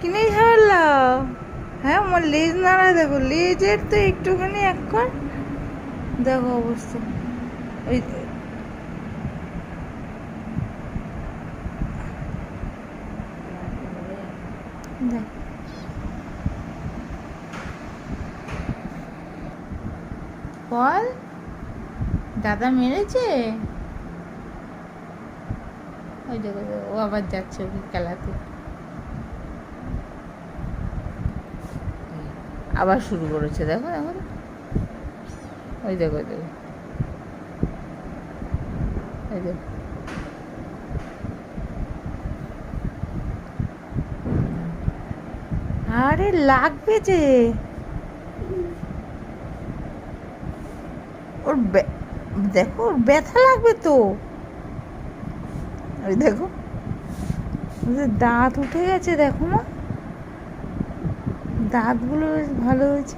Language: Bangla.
কিনে ঝামেলা। হ্যাঁ, আমার লেজ নাড়া দেখো, লেজের তো একটুখানি এখন দেখো অবস্থা। ওই দেখ, বল দাদা মেরেছে। ওই দেখো দেখো, ও আবার যাচ্ছে ওকে খেলাতে, আবার শুরু করেছে দেখো দেখো। ওই দেখো ওই দেখো ওই দেখো। আরে লাগবে যে ওর, দেখো ওর ব্যথা লাগবে তো। ওই দেখো, ওদের দাঁত উঠে গেছে দেখো মা, দাঁতগুলো বেশ ভালো হয়েছে।